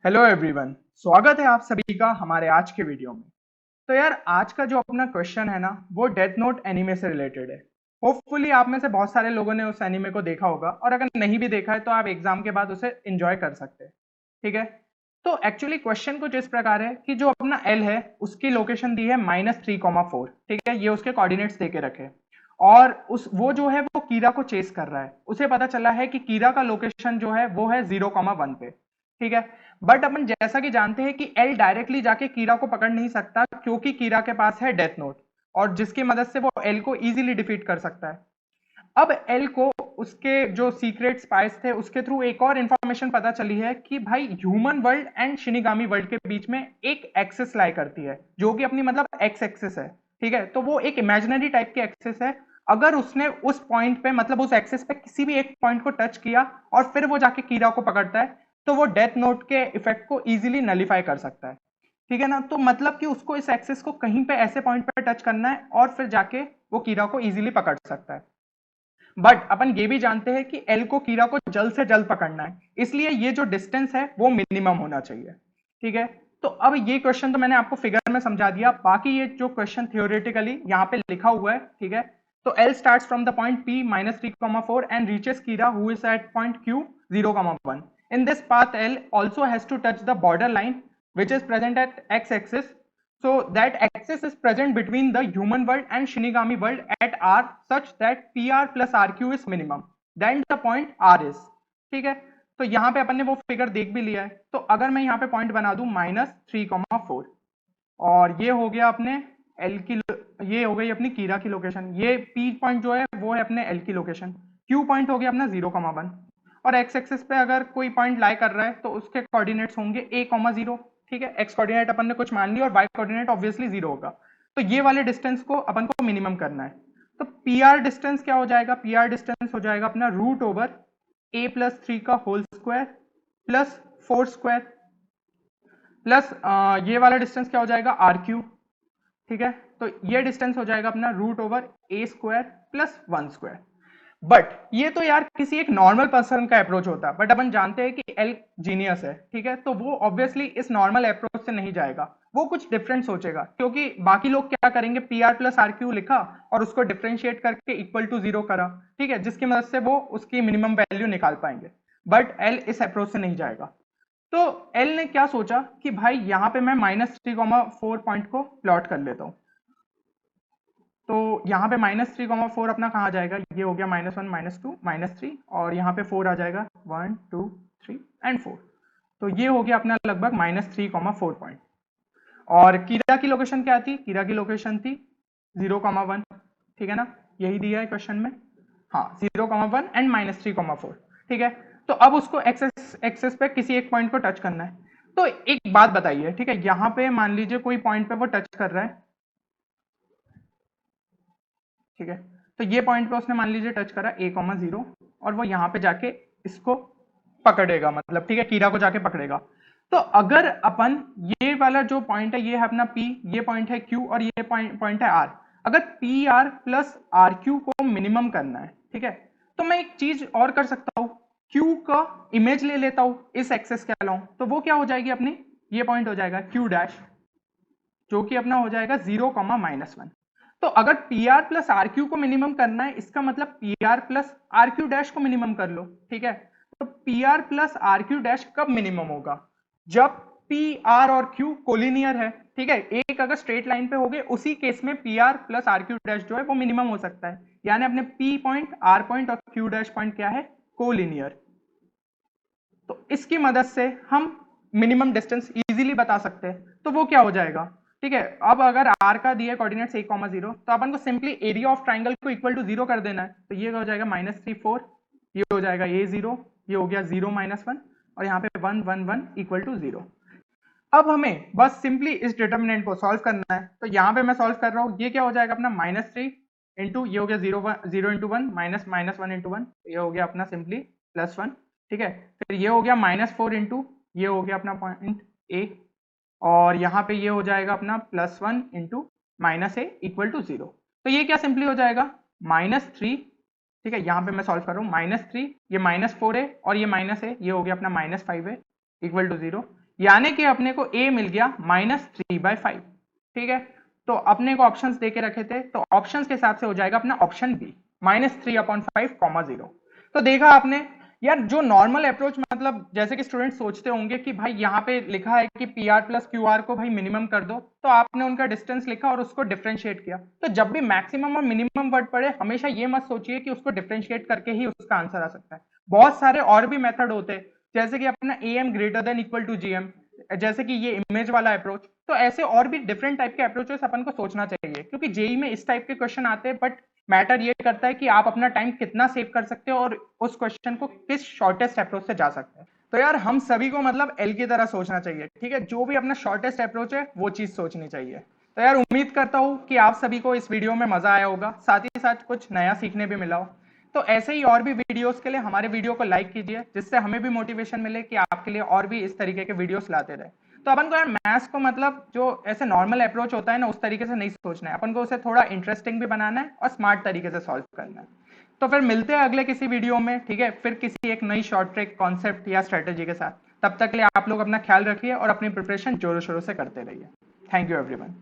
Hello everyone, स्वागत है आप सभी का हमारे आज के वीडियो में। तो यार आज का जो अपना क्वेश्चन है ना, वो डेथ नोट एनीमे से रिलेटेड है। होपफुली आप में से बहुत सारे लोगों ने उस एनीमे को देखा होगा, और अगर नहीं भी देखा है तो आप एग्जाम के बाद उसे एंजॉय कर सकते हैं। ठीक है। तो एक्चुअली क्वेश्चन कुछ इस प्रकार है कि जो अपना एल है उसकी लोकेशन दी है -3,4। ठीक है, ये उसके कोऑर्डिनेट्स दे के रखे। और उस वो जो है वो कीरा को चेस कर रहा है। उसे पता चला है कि कीरा का लोकेशन जो है वो है 0,1 पे। ठीक है। बट अपन जैसा कि जानते हैं कि एल डायरेक्टली जाके कीरा को पकड़ नहीं सकता, क्योंकि कीरा के पास है डेथ नोट, और जिसकी मदद से वो एल को इजीली डिफीट कर सकता है। अब एल को उसके जो सीक्रेट स्पाइस थे उसके थ्रू एक और इंफॉर्मेशन पता चली है कि भाई human world and shinigami world के बीच में एक एक्सेस लाई करती है, जो कि अपनी मतलब एक्स एक्सेस है। ठीक है, तो वो एक इमेजिनरी टाइप की एक्सेस है। अगर उसने उस पॉइंट पे मतलब उस एक्सेस पे किसी भी एक पॉइंट को टच किया और फिर वो जाके कीरा को पकड़ता है, तो वो डेथ नोट के इफेक्ट को इजीली नलीफाई कर सकता है। ठीक है ना, तो मतलब कि उसको इस एक्सेस को कहीं पे ऐसे पॉइंट पे टच करना है और फिर जाके वो कीरा को इजीली पकड़ सकता है। बट अपन ये भी जानते हैं कि एल को कीरा को जल्द से जल्द पकड़ना है, इसलिए ये जो डिस्टेंस है वो मिनिमम होना चाहिए। ठीक है। तो अब ये क्वेश्चन तो मैंने आपको फिगर में समझा दिया, बाकी ये जो क्वेश्चन थियोरेटिकली यहाँ पे लिखा हुआ है। ठीक है। तो L starts from the point P -3,4 and reaches Kira who is at point Q 0,1। In this path L also has to touch the border line which is present at x axis. So that axis is present between the human world and Shinigami world at r such that pr plus rq is minimum. Then the point r is. ठीक है। तो यहाँ पे अपन ने वो figure देख भी लिया है, तो अगर मैं यहाँ पे पॉइंट बना दूं -3,4, और ये हो गया अपने एल की, ये हो गई अपनी कीरा की लोकेशन। ये पी पॉइंट जो है वो है अपने एल की लोकेशन। क्यू पॉइंट हो गया अपना 0,1। और एक्स एक्सिस पे अगर कोई पॉइंट लाई कर रहा है तो उसके कोऑर्डिनेट्स होंगे a,0। ठीक है, एक्स कोऑर्डिनेट अपन ने कुछ मान लिया और वाई कोऑर्डिनेट ऑब्वियसली 0 होगा। तो ये वाले डिस्टेंस को अपन को मिनिमम करना है। तो पी आर डिस्टेंस क्या हो जाएगा? पी आर डिस्टेंस हो जाएगा अपना √a+3 का whole square plus 4 square plus ये वाला डिस्टेंस क्या हो जाएगा? R Q. ठीक है। तो ये डिस्टेंस हो जाएगा अपना √a² प्लस 1 स्क्वायर। बट ये तो यार किसी एक नॉर्मल पर्सन का अप्रोच होता है, बट अपन जानते हैं कि एल जीनियस है। ठीक है, तो वो ऑब्वियसली इस नॉर्मल अप्रोच से नहीं जाएगा, वो कुछ डिफरेंट सोचेगा, क्योंकि बाकी लोग क्या करेंगे, P R plus R Q लिखा और उसको डिफ्रेंशिएट करके इक्वल टू 0 करा। ठीक है, जिसकी मदद से वो उसकी मिनिमम वैल्यू निकाल पाएंगे। बट एल इस अप्रोच से नहीं जाएगा। तो एल ने क्या सोचा कि भाई यहां पे मैं -3,4 पॉइंट को प्लॉट कर लेता हूं। तो यहाँ पे -3,4 अपना कहाँ जाएगा? ये हो गया -1 -2 -3, और यहाँ पे 4 आ जाएगा 1 2 3 एंड 4। तो ये हो गया अपना लगभग -3,4 पॉइंट। और कीरा की लोकेशन क्या थी? कीरा की लोकेशन थी 0,1। ठीक है ना, यही दिया है क्वेश्चन में। हाँ, 0,1 एंड -3,4। ठीक है। तो अब उसको एक्सेस एक्सेस पे किसी एक पॉइंट को टच करना है। तो एक बात बताइए, ठीक है, यहाँ पे मान लीजिए कोई पॉइंट पे वो टच कर रहा है। ठीक है, तो ये पॉइंट पे उसने मान लीजिए टच करा a,0, और वो यहाँ पे जाके इसको पकड़ेगा, मतलब ठीक है, कीरा को जाके पकड़ेगा। तो अगर अपन ये वाला जो पॉइंट है ये है अपना p, ये पॉइंट है q, और ये पॉइंट है r। अगर P R plus R Q को मिनिमम करना है, ठीक है, तो मैं एक चीज और कर सकता हूँ, q का इमेज ले लेता हूँ इस एक्सेस के अलाउ, तो वो क्या हो जाएगी अपनी, ये पॉइंट हो जाएगा q डैश, जो कि अपना हो जाएगा 0,-1। तो अगर P R plus R Q को मिनिमम करना है, इसका मतलब P R plus R Q dash को मिनिमम कर लो। ठीक है, तो P R plus R Q dash कब मिनिमम होगा? जब पी आर और क्यू कोलिनियर है। ठीक है, एक अगर स्ट्रेट लाइन पे हो गए, उसी केस में P R plus R Q dash जो है वो मिनिमम हो सकता है। यानी अपने पी पॉइंट, आर पॉइंट और क्यू डैश पॉइंट क्या है? कोलिनियर। तो इसकी मदद से हम मिनिमम डिस्टेंस इजीली बता सकते हैं। तो वो क्या हो जाएगा? ठीक है, अब अगर r का दिया कोऑर्डिनेट्स 1,0, तो अपन को सिंपली एरिया ऑफ ट्राइंगल को इक्वल टू 0 कर देना है। तो ये हो जाएगा -3,4, ये हो जाएगा a0, ये हो गया 0 -1, और यहाँ पे 1 1 1 इक्वल टू 0। अब हमें बस सिंपली इस डिटर्मिनेंट को सॉल्व करना है। तो यहाँ पे मैं सॉल्व कर रहा हूँ, ये क्या हो जाएगा अपना -3 इंटू, ये हो गया 0 इंटू 1 -1 इंटू 1, ये हो गया अपना सिंपली +1। ठीक है, फिर ये हो गया -4 इंटू, ये हो गया अपना पॉइंट ए, और यहाँ पे ये हो जाएगा अपना +1 इंटू -a इक्वल टू 0। तो ये क्या सिंपली हो जाएगा -3। ठीक है, यहाँ पे मैं सॉल्व कर रहा हूँ, -3, ये -4 है, और ये -a, ये हो गया अपना -5 है इक्वल टू 0। यानी कि अपने को a मिल गया -3/5। ठीक है, तो अपने को ऑप्शंस दे के रखे थे, तो ऑप्शंस के हिसाब से हो जाएगा अपना ऑप्शन बी -3/5, 0। तो देखा आपने यार, जो नॉर्मल अप्रोच मतलब जैसे कि स्टूडेंट सोचते होंगे कि भाई यहाँ पे लिखा है कि P R plus Q R को भाई मिनिमम कर दो, तो आपने उनका डिस्टेंस लिखा और उसको डिफरेंशिएट किया। तो जब भी मैक्सिमम और मिनिमम वर्ड पड़े, हमेशा ये मत सोचिए कि उसको डिफरेंशिएट करके ही उसका आंसर आ सकता है। बहुत सारे और भी मेथड होते हैं, जैसे कि अपना A M greater than equal to G M, जैसे कि ये इमेज वाला अप्रोच। तो ऐसे और भी डिफरेंट टाइप के अप्रोचेस अपन को सोचना चाहिए, क्योंकि जेई में इस टाइप के क्वेश्चन आते हैं, बट मैटर ये करता है कि आप अपना टाइम कितना सेव कर सकते हो और उस क्वेश्चन को किस शॉर्टेस्ट अप्रोच से जा सकते हैं। तो यार हम सभी को मतलब एल की तरह सोचना चाहिए, ठीक है, जो भी अपना शॉर्टेस्ट अप्रोच है वो चीज सोचनी चाहिए। तो यार उम्मीद करता हूँ कि आप सभी को इस वीडियो में मजा आया होगा, साथ ही साथ कुछ नया सीखने भी मिला हो। तो ऐसे ही और भी वीडियोस के लिए हमारे वीडियो को लाइक कीजिए, जिससे हमें भी मोटिवेशन मिले कि आपके लिए और भी इस तरीके के वीडियोस लाते रहे। तो अपन को यार मैथ्स को मतलब जो ऐसे नॉर्मल अप्रोच होता है ना, उस तरीके से नहीं सोचना है, अपन को उसे थोड़ा इंटरेस्टिंग भी बनाना है और स्मार्ट तरीके से सॉल्व करना है। तो फिर मिलते हैं अगले किसी वीडियो में, ठीक है, फिर किसी एक नई शॉर्ट ट्रिक कॉन्सेप्ट या स्ट्रेटेजी के साथ। तब तक के लिए आप लोग अपना ख्याल रखिए और अपनी प्रिपरेशन जोरों शोरों से करते रहिए। Thank you everyone.